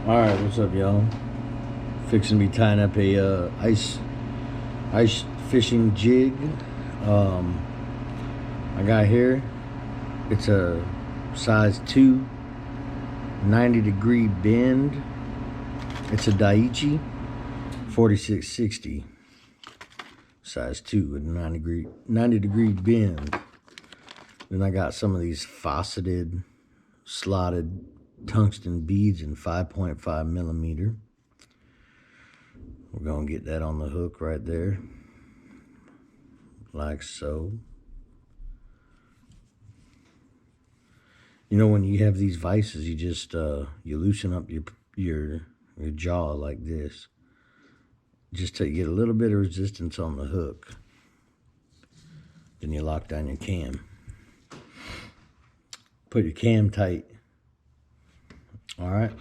Alright, what's up, y'all? Fixing to be tying up a ice fishing jig. I got here, it's a size 2 90-degree bend. It's a Daiichi 4660 size 2 with a 90-degree bend. Then I got some of these faceted slotted tungsten beads in 5.5 millimeter. We're gonna get that on the hook right there, like so. You know, when you have these vices, you just you loosen up your jaw like this, just to get a little bit of resistance on the hook. Then you lock down your cam. Put your cam tight. All right.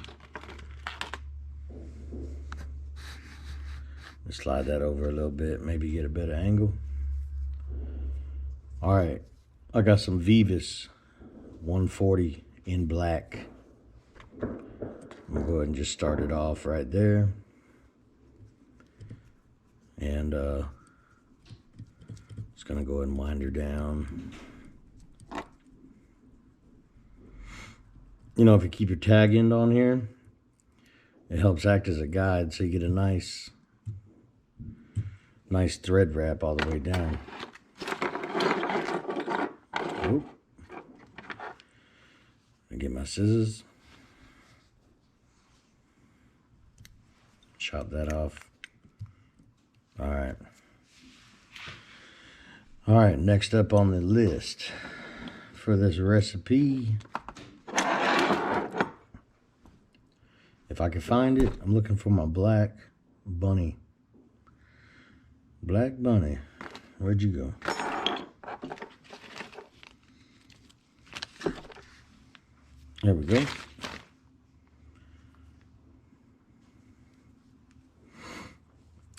Slide that over a little bit, maybe get a better angle. All right, I got some Vivas 140 in black. I'm gonna go ahead and just start it off right there. And just gonna go ahead and wind her down. You know, if you keep your tag end on here, it helps act as a guide, so you get a nice thread wrap all the way down. Oop. I get my scissors. Chop that off. All right, next up on the list for this recipe, if I can find it, I'm looking for my black bunny. Black bunny, where'd you go? There we go.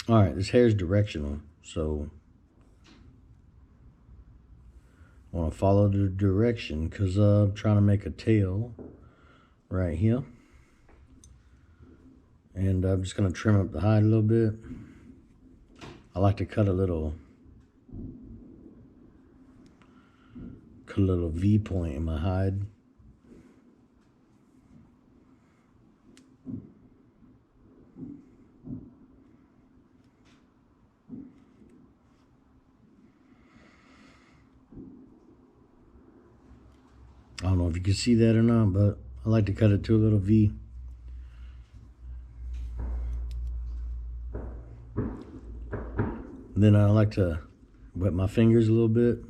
All right, this hair's directional, so I want to follow the direction because I'm trying to make a tail right here. And I'm just going to trim up the hide a little bit. I like to cut a little V point in my hide. I don't know if you can see that or not, but I like to cut it to a little V. Then I like to wet my fingers a little bit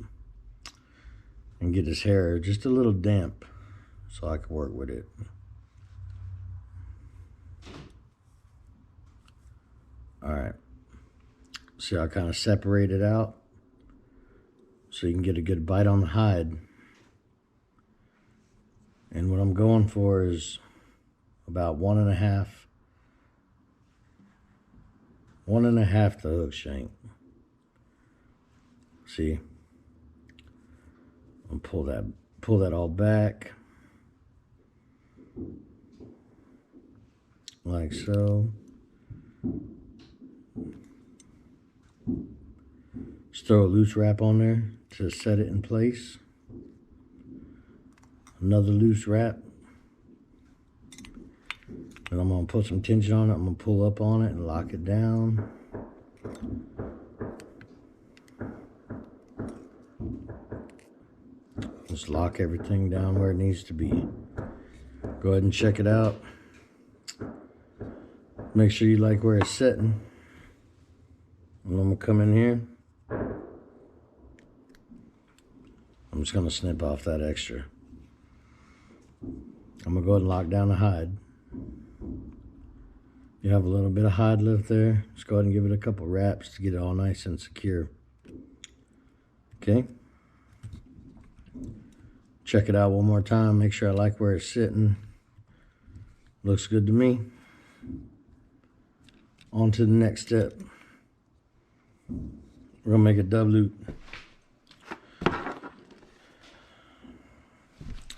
and get this hair just a little damp so I can work with it. All right. See, I kind of separate it out so you can get a good bite on the hide. And what I'm going for is about 1.5 the hook shank. See, I'll pull that all back like so. Just throw a loose wrap on there to set it in place. Another loose wrap. And I'm gonna put some tension on it. I'm gonna pull up on it and lock it down. Just lock everything down where it needs to be. Go ahead and check it out. Make sure you like where it's sitting. And I'm gonna come in here. I'm just gonna snip off that extra. I'm gonna go ahead and lock down the hide. You have a little bit of hide left there. Just go ahead and give it a couple wraps to get it all nice and secure. Okay. Check it out one more time. Make sure I like where it's sitting. Looks good to me. On to the next step. We're gonna make a dub loop.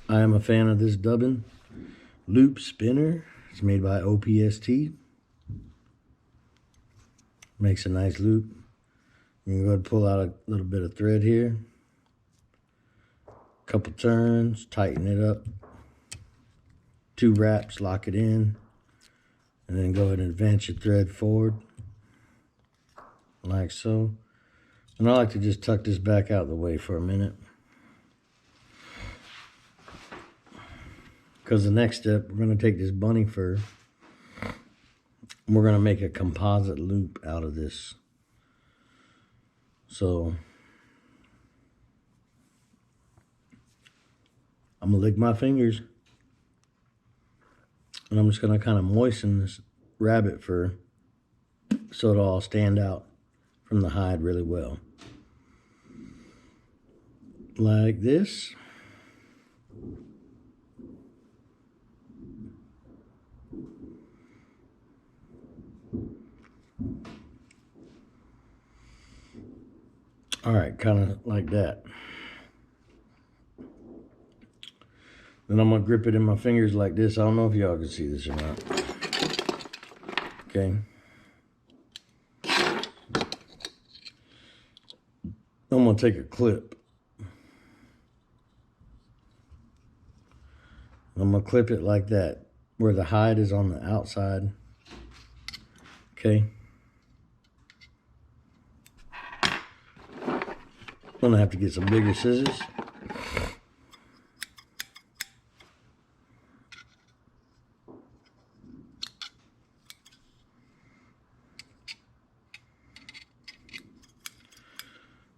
I am a fan of this dubbing loop spinner. It's made by OPST. Makes a nice loop. You can go ahead and pull out a little bit of thread here. Couple turns, tighten it up. 2 wraps, lock it in. And then go ahead and advance your thread forward. Like so. And I like to just tuck this back out of the way for a minute. Because the next step, we're going to take this bunny fur. And we're going to make a composite loop out of this. So I'm going to lick my fingers. And I'm just going to kind of moisten this rabbit fur so it'll all stand out from the hide really well. Like this. All right, kind of like that. Then I'm gonna grip it in my fingers like this. I don't know if y'all can see this or not. Okay. I'm gonna take a clip. I'm gonna clip it like that, where the hide is on the outside. Okay. I'm gonna have to get some bigger scissors.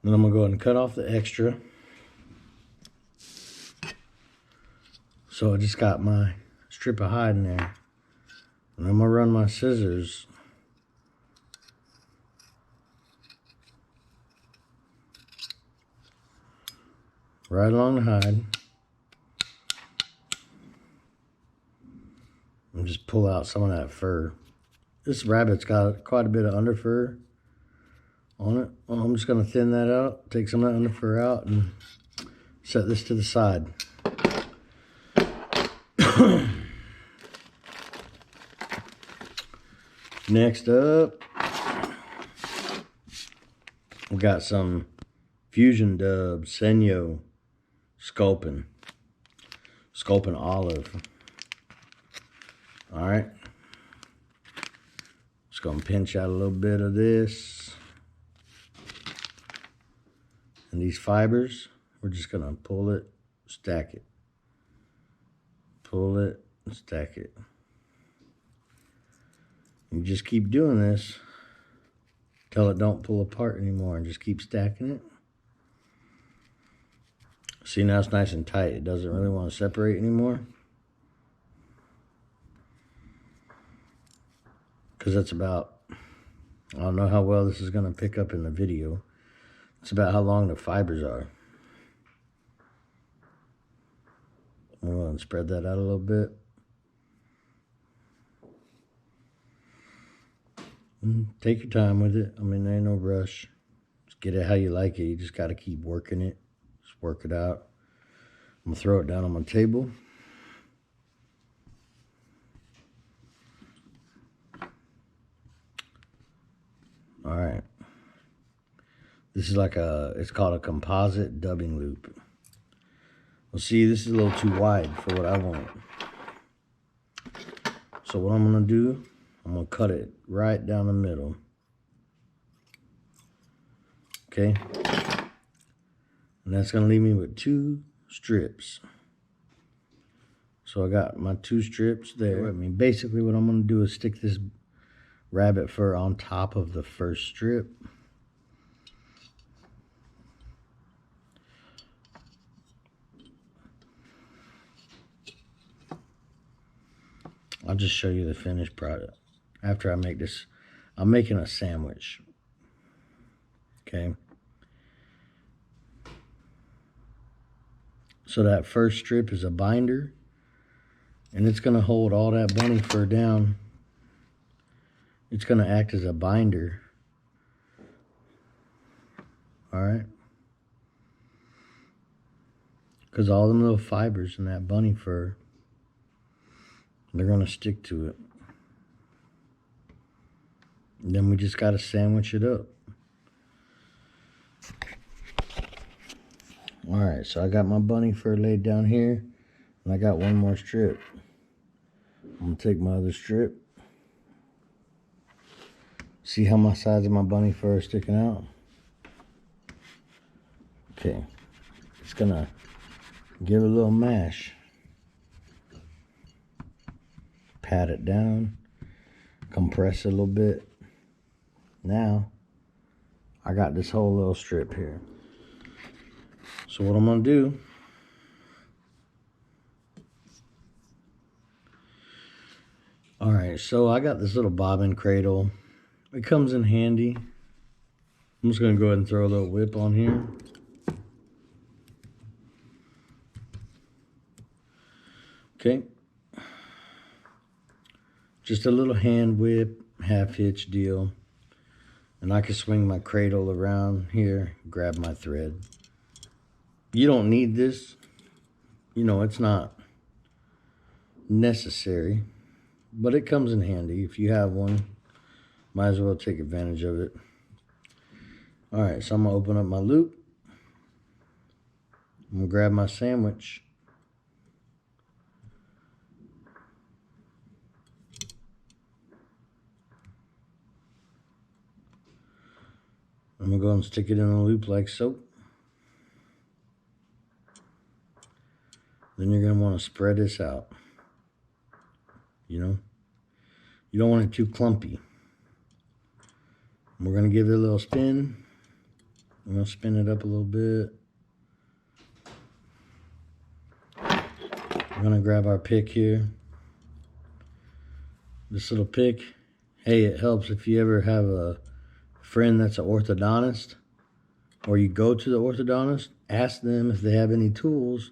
Then I'm gonna go ahead and cut off the extra. So I just got my strip of hide in there. And I'm gonna run my scissors right along the hide. And just pull out some of that fur. This rabbit's got quite a bit of under fur on it. Well, I'm just gonna thin that out, take some of that under fur out, and set this to the side. Next up, we got some Fusion Dub Senyo Sculpin Olive. All right, just gonna pinch out a little bit of this, and these fibers, we're just gonna pull it, stack it, pull it, stack it. You just keep doing this till it don't pull apart anymore, and just keep stacking it. See, now it's nice and tight. It doesn't really want to separate anymore. Because that's about, I don't know how well this is going to pick up in the video. It's about how long the fibers are. I'm going to spread that out a little bit. Take your time with it. I mean, there ain't no rush. Just get it how you like it. You just got to keep working it. Just work it out. I'm going to throw it down on my table. All right. This is like it's called a composite dubbing loop. Well, see, this is a little too wide for what I want. So what I'm going to do, I'm going to cut it right down the middle. Okay. And that's going to leave me with 2 strips. So I got my 2 strips there. I mean, basically what I'm going to do is stick this rabbit fur on top of the first strip. I'll just show you the finished product. After I make this, I'm making a sandwich. Okay. So that first strip is a binder, and it's going to hold all that bunny fur down. It's going to act as a binder. All right. Because all them little fibers in that bunny fur, They're going to stick to it. And then we just got to sandwich it up. Alright, so I got my bunny fur laid down here. And I got one more strip. I'm going to take my other strip. See how my sides of my bunny fur are sticking out? Okay. Just going to give it a little mash. Pat it down. Compress it a little bit. Now, I got this whole little strip here. So what I'm going to do, alright, so I got this little bobbin cradle. It comes in handy. I'm just going to go ahead and throw a little whip on here. Okay. Just a little hand whip, half hitch deal. And I can swing my cradle around here, grab my thread. You don't need this. You know, it's not necessary. But it comes in handy. If you have one, might as well take advantage of it. Alright, so I'm going to open up my loop. I'm going to grab my sandwich. I'm going to go and stick it in a loop like so. Then you're going to want to spread this out. You know? You don't want it too clumpy. We're going to give it a little spin. I'm going to spin it up a little bit. We're going to grab our pick here. This little pick, hey, it helps if you ever have a friend that's an orthodontist, or you go to the orthodontist, ask them if they have any tools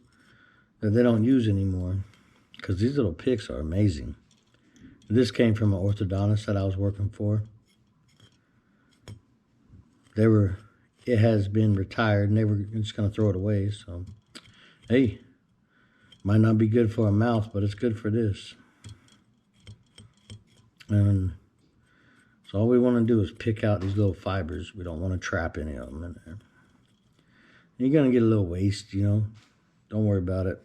that they don't use anymore, because these little picks are amazing. This came from an orthodontist that I was working for. It has been retired, and they were just going to throw it away. So, hey, might not be good for a mouth, but it's good for this. And so all we want to do is pick out these little fibers. We don't want to trap any of them in there. You're going to get a little waste, you know. Don't worry about it.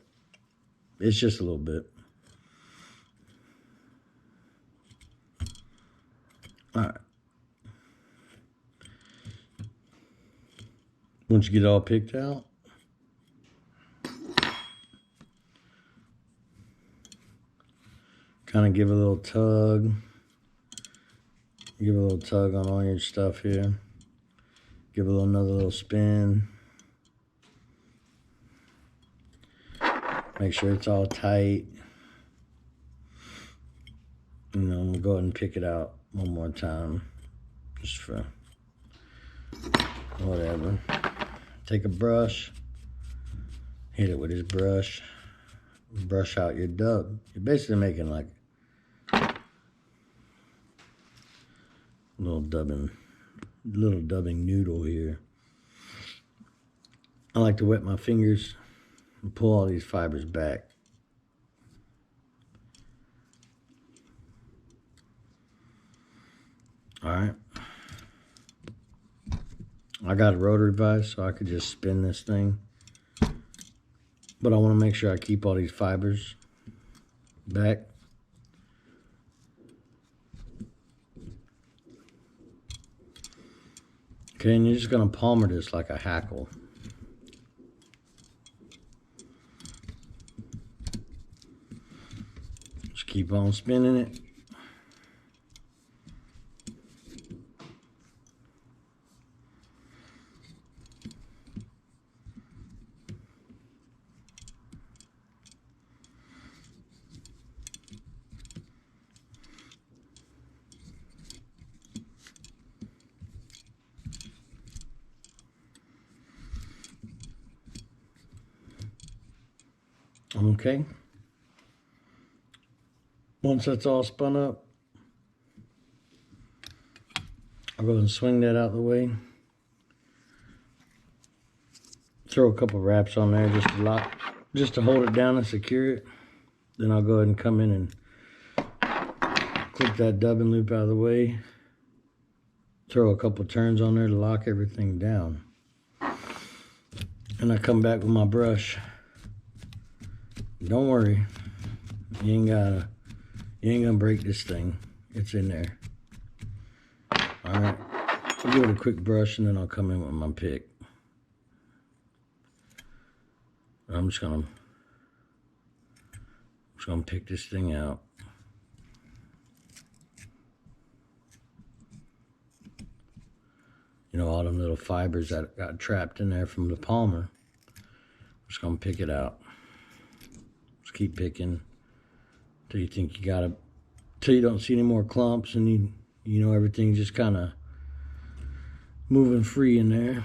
It's just a little bit. All right. Once you get it all picked out, kind of give it a little tug. Give it a little tug on all your stuff here. Give it another little spin. Make sure it's all tight. You know, I'm gonna go ahead and pick it out one more time. Just for whatever. Take a brush. Hit it with this brush. Brush out your dub. You're basically making like little dubbing noodle here. I like to wet my fingers and pull all these fibers back. All right. I got a rotary vise, so I could just spin this thing. But I want to make sure I keep all these fibers back. Okay, and you're just going to palmer this like a hackle. Just keep on spinning it. Okay. Once that's all spun up, I'll go and swing that out of the way. Throw a couple wraps on there just to hold it down and secure it. Then I'll go ahead and come in and Clip that dubbing loop out of the way. Throw a couple turns on there to lock everything down. And I come back with my brush. Don't worry. You ain't gonna break this thing. It's in there. Alright. I'll give it a quick brush and then I'll come in with my pick. I'm just gonna pick this thing out. You know, all them little fibers that got trapped in there from the palmer. I'm just gonna pick it out. Just keep picking till you think you got it, till you don't see any more clumps and you know everything's just kind of moving free in there.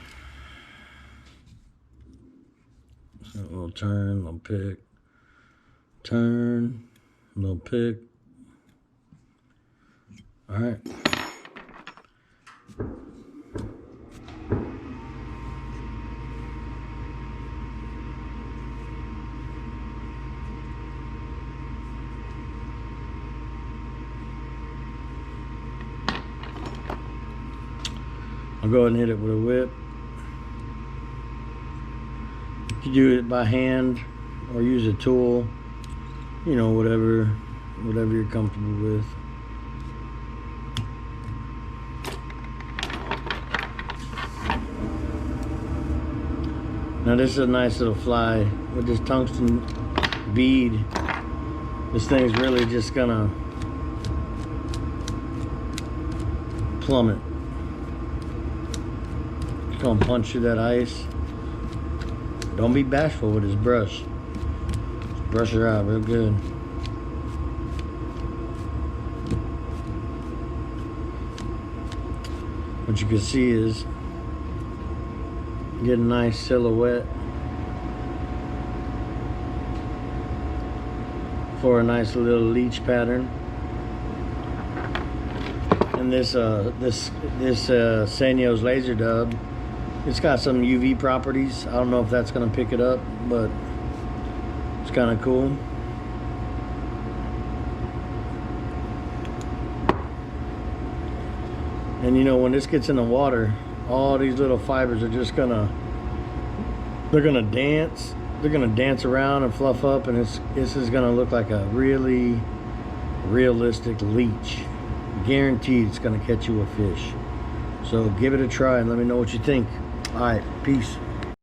So a little turn, little pick, turn, little pick. All right. I'll go ahead and hit it with a whip. You can do it by hand or use a tool, you know, whatever you're comfortable with. Now this is a nice little fly with this tungsten bead. This thing's really just gonna plummet. Gonna punch through that ice. Don't be bashful with this brush. Just brush her out real good. What you can see is get a nice silhouette for a nice little leech pattern. And this Sanyo's laser dub, it's got some UV properties. I don't know if that's gonna pick it up, but it's kind of cool. And you know, when this gets in the water, all these little fibers are just gonna dance. They're gonna dance around and fluff up, and this is gonna look like a really realistic leech. Guaranteed it's gonna catch you a fish. So give it a try and let me know what you think. All right, peace.